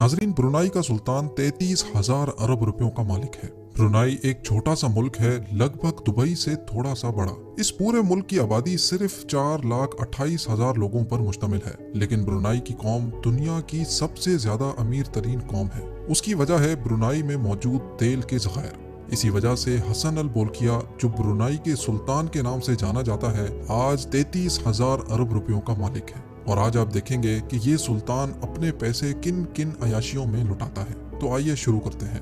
नाजरीन, ब्रुनाई का सुल्तान 33,000 अरब रुपयों का मालिक है। ब्रुनाई एक छोटा सा मुल्क है, लगभग दुबई से थोड़ा सा बड़ा। इस पूरे मुल्क की आबादी सिर्फ 4,28,000 लोगों पर मुश्तमिल है, लेकिन ब्रुनाई की कौम दुनिया की सबसे ज्यादा अमीर तरीन कौम है। उसकी वजह है ब्रुनाई में मौजूद तेल के ज़खायर। इसी वजह से हसन अल बोल्किया, जो ब्रुनाई के सुल्तान के नाम से जाना जाता है, आज 33,000 अरब रुपयों का मालिक है। और आज आप देखेंगे कि ये सुल्तान अपने पैसे किन किन अयाशियों में लुटाता है। तो आइए शुरू करते हैं।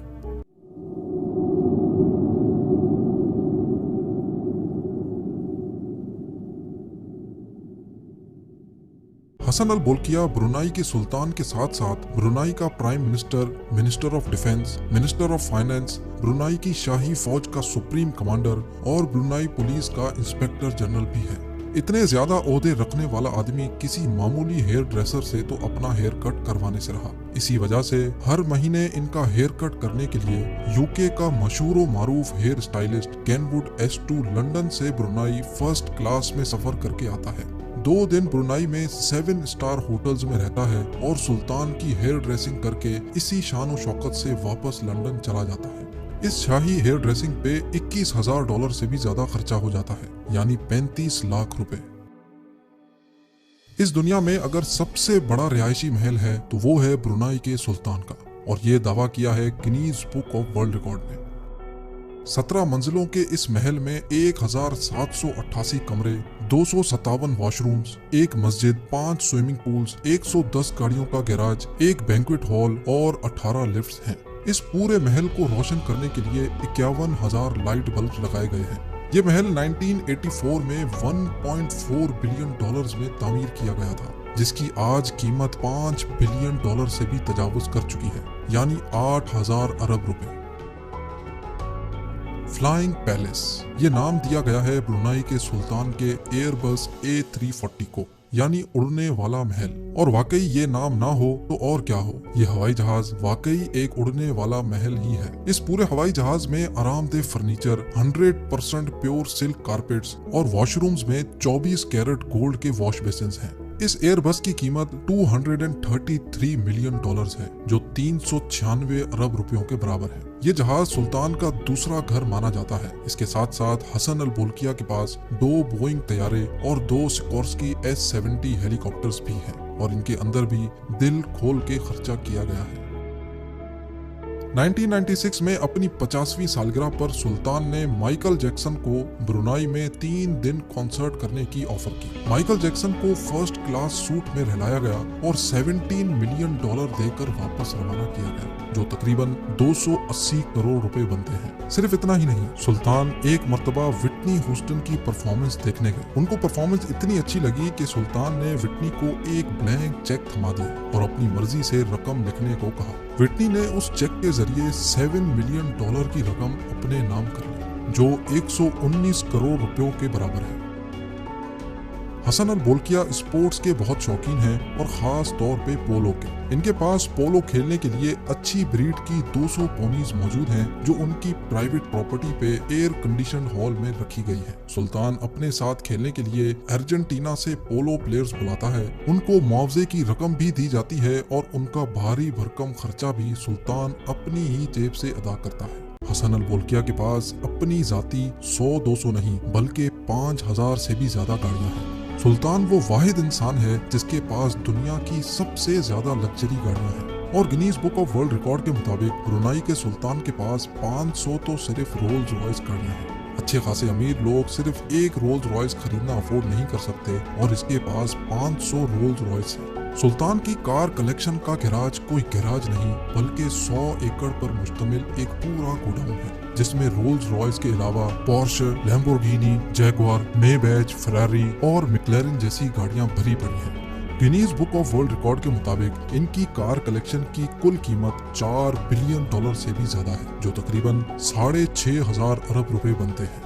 हसन अल बोल्किया ब्रुनाई के सुल्तान के साथ साथ ब्रुनाई का prime minister, minister of defence, minister of finance, Brunei की शाही फौज का सुप्रीम कमांडर और ब्रुनाई पुलिस का इंस्पेक्टर जनरल भी है। इतने ज्यादा ओहदे रखने वाला आदमी किसी मामूली हेयर ड्रेसर से तो अपना हेयर कट करवाने से रहा। इसी वजह से हर महीने इनका हेयर कट करने के लिए यूके का मशहूर मारूफ hair stylist Kenwood S2 London से ब्रुनाई फर्स्ट क्लास में सफर करके आता है। 2 दिन ब्रुनाई में 7 स्टार होटल्स में रहता है और सुल्तान की हेयर ड्रेसिंग करके इसी शान और शौकत से वापस लंदन चला जाता है। इस शाही हेयर ड्रेसिंग पे $21,000 से भी ज्यादा खर्चा हो जाता है, यानी 35 लाख रुपए। इस दुनिया में अगर सबसे बड़ा रिहायशी महल है तो वो है ब्रुनाई के सुल्तान का, और ये दावा किया है Guinness book of world record ने। 17 मंजिलों के इस महल में 1,788 कमरे, 257 वॉशरूम्स, 1 मस्जिद, 5 स्विमिंग पूल्स, 110 गाड़ियों का गैराज, 1 बैंक्वेट हॉल और 18 लिफ्ट्स हैं। इस पूरे महल को रोशन करने के लिए 51,000 लाइट बल्ब लगाए गए हैं। ये महल 1984 में $1.4 बिलियन में तामीर किया गया था, जिसकी आज कीमत $5 बिलियन से भी तजावुज कर चुकी है, यानी 8,000 अरब रुपए। फ्लाइंग पैलेस, ये नाम दिया गया है ब्रुनाई के सुल्तान के एयरबस A340 को, यानी उड़ने वाला महल। और वाकई ये नाम ना हो तो और क्या हो, ये हवाई जहाज वाकई एक उड़ने वाला महल ही है। इस पूरे हवाई जहाज में आरामदेह फर्नीचर, 100% प्योर सिल्क कारपेट्स और वॉशरूम्स में 24 कैरेट गोल्ड के वॉश बेसिन्स हैं। इस एयरबस की कीमत $233 मिलियन है, जो 396 अरब रुपयों के बराबर है। ये जहाज सुल्तान का दूसरा घर माना जाता है। इसके साथ साथ हसन अल बोल्किया के पास 2 बोइंग तैयारे और 2 सिकोर्स्की S-70 हेलीकॉप्टर्स भी हैं, और इनके अंदर भी दिल खोल के खर्चा किया गया है। 1996 में अपनी 50वीं सालगिरह पर सुल्तान ने माइकल जैक्सन को ब्रुनाई में 3 दिन कॉन्सर्ट करने की ऑफर की। माइकल जैक्सन को फर्स्ट क्लास सूट में रहलाया गया और $17 मिलियन देकर वापस रवाना किया गया, जो तकरीबन 280 करोड़ रुपए बनते हैं। सिर्फ इतना ही नहीं, सुल्तान एक मर्तबा विटनी ह्यूस्टन की परफॉर्मेंस देखने गए। उनको परफॉर्मेंस इतनी अच्छी लगी कि सुल्तान ने विटनी को एक ब्लैंक चेक थमा दिया और अपनी मर्जी से रकम लिखने को कहा। विटनी ने उस चेक के जरिए $7 मिलियन की रकम अपने नाम कर ली, जो 119 करोड़ रुपयों के बराबर है। हसन अल बोल्किया स्पोर्ट्स के बहुत शौकीन हैं, और खास तौर पे पोलो के। इनके पास पोलो खेलने के लिए अच्छी ब्रीड की 200 पोनीज मौजूद हैं, जो उनकी प्राइवेट प्रॉपर्टी पे एयर कंडीशन हॉल में रखी गई है। सुल्तान अपने साथ खेलने के लिए अर्जेंटीना से पोलो प्लेयर्स बुलाता है। उनको मुआवजे की रकम भी दी जाती है, और उनका भारी भरकम खर्चा भी सुल्तान अपनी ही जेब से अदा करता है। हसन अल बोल्किया के पास अपनी जाती 100-200 नहीं, बल्कि 5,000 से भी ज्यादा गाड़ियां हैं। सुल्तान वो वाहिद इंसान है जिसके पास दुनिया की सबसे ज्यादा लग्जरी गाड़ियां हैं, और Guinness book of world record के मुताबिक ब्रुनाई के सुल्तान के पास 500 तो सिर्फ रोल्स रॉयस गाड़ियां हैं। अच्छे खासे अमीर लोग सिर्फ एक रोल्स रॉयस खरीदना अफोर्ड नहीं कर सकते, और इसके पास 500 रोल्स रॉयस है। सुल्तान की कार कलेक्शन का गैराज कोई गैराज नहीं, बल्कि 100 एकड़ पर मुश्तमिल एक पूरा गोडाउन है, जिसमें रोल्स रॉयस के अलावा पोर्शे, लैम्बोर्गिनी, जैगुआर, मेबैच, फेरारी और मैक्लेरन जैसी गाड़ियां भरी पड़ी हैं। Guinness book of world record के मुताबिक इनकी कार कलेक्शन की कुल कीमत $4 बिलियन से भी ज्यादा है, जो तकरीबन 6,500 अरब रुपए बनते हैं।